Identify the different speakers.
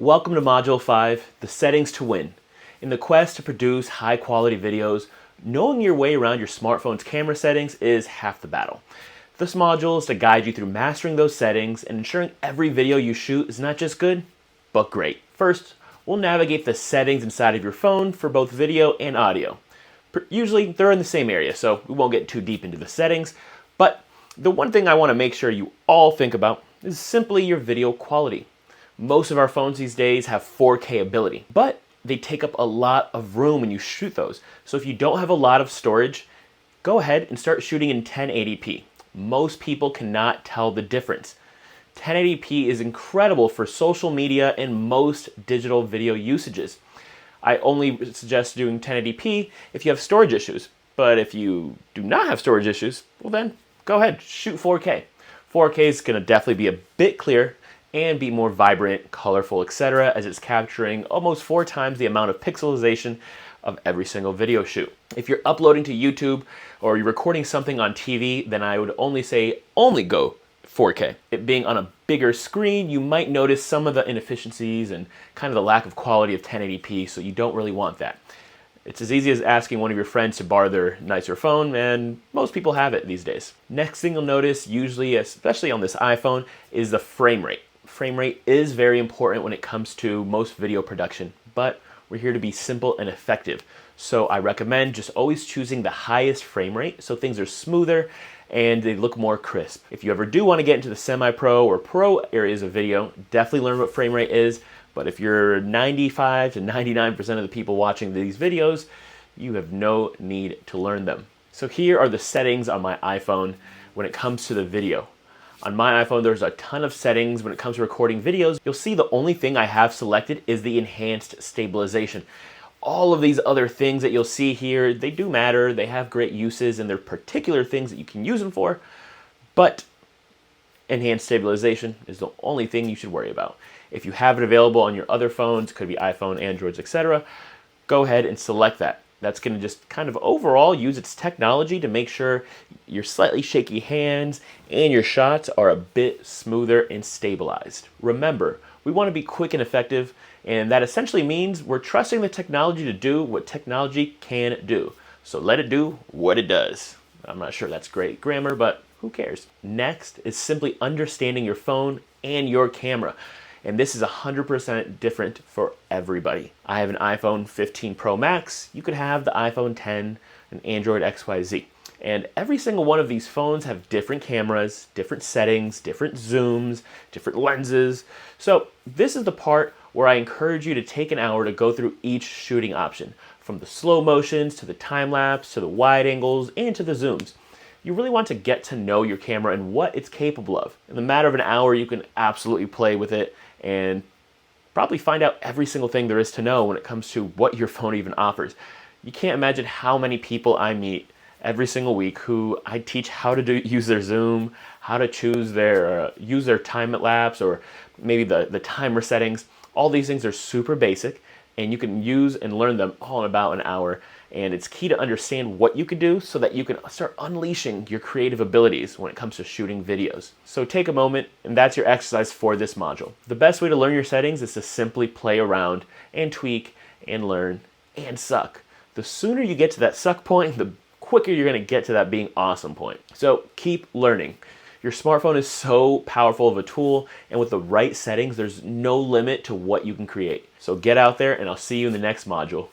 Speaker 1: Welcome to Module 5, the settings to win. In the quest to produce high quality videos, knowing your way around your smartphone's camera settings is half the battle. This module is to guide you through mastering those settings and ensuring every video you shoot is not just good, but great. First, we'll navigate the settings inside of your phone for both video and audio. Usually they're in the same area, so we won't get too deep into the settings, but the one thing I want to make sure you all think about is simply your video quality. Most of our phones these days have 4K ability, but they take up a lot of room when you shoot those. So if you don't have a lot of storage, go ahead and start shooting in 1080p. Most people cannot tell the difference. 1080p is incredible for social media and most digital video usages. I only suggest doing 1080p if you have storage issues, but if you do not have storage issues, well then go ahead, shoot 4K. 4K is going to definitely be a bit clearer and be more vibrant, colorful, etc., as it's capturing almost 4 times the amount of pixelization of every single video shoot. If you're uploading to YouTube or you're recording something on TV, then I would only say only go 4K. It being on a bigger screen, you might notice some of the inefficiencies and kind of the lack of quality of 1080p, so you don't really want that. It's as easy as asking one of your friends to borrow their nicer phone, and most people have it these days. Next thing you'll notice, usually, especially on this iPhone, is the frame rate. Frame rate is very important when it comes to most video production, but we're here to be simple and effective. So I recommend just always choosing the highest frame rate so things are smoother and they look more crisp. If you ever do want to get into the semi-pro or pro areas of video, definitely learn what frame rate is. But if you're 95 to 99% of the people watching these videos, you have no need to learn them. So here are the settings on my iPhone when it comes to the video. On my iPhone, there's a ton of settings when it comes to recording videos. You'll see the only thing I have selected is the enhanced stabilization. All of these other things that you'll see here, they do matter. They have great uses and they're particular things that you can use them for, but enhanced stabilization is the only thing you should worry about. If you have it available on your other phones, could be iPhone, Androids, etc., go ahead and select that. That's going to just kind of overall use its technology to make sure your slightly shaky hands and your shots are a bit smoother and stabilized. Remember, we want to be quick and effective, and that essentially means we're trusting the technology to do what technology can do. So let it do what it does. I'm not sure that's great grammar, but who cares? Next is simply understanding your phone and your camera. And this is 100% different for everybody. I have an iPhone 15 Pro Max. You could have the iPhone 10, an Android XYZ. And every single one of these phones have different cameras, different settings, different zooms, different lenses. So this is the part where I encourage you to take an hour to go through each shooting option, from the slow motions to the time lapse to the wide angles and to the zooms. You really want to get to know your camera and what it's capable of. In the matter of an hour, you can absolutely play with it and probably find out every single thing there is to know when it comes to what your phone even offers. You can't imagine how many people I meet every single week who I teach how to use their zoom, how to choose use their time lapse, or maybe the timer settings. All these things are super basic, and you can use and learn them all in about an hour. And it's key to understand what you can do so that you can start unleashing your creative abilities when it comes to shooting videos. So take a moment, and that's your exercise for this module. The best way to learn your settings is to simply play around and tweak and learn and suck. The sooner you get to that suck point, the quicker you're going to get to that being awesome point. So keep learning. Your smartphone is so powerful of a tool, and with the right settings, there's no limit to what you can create. So get out there, and I'll see you in the next module.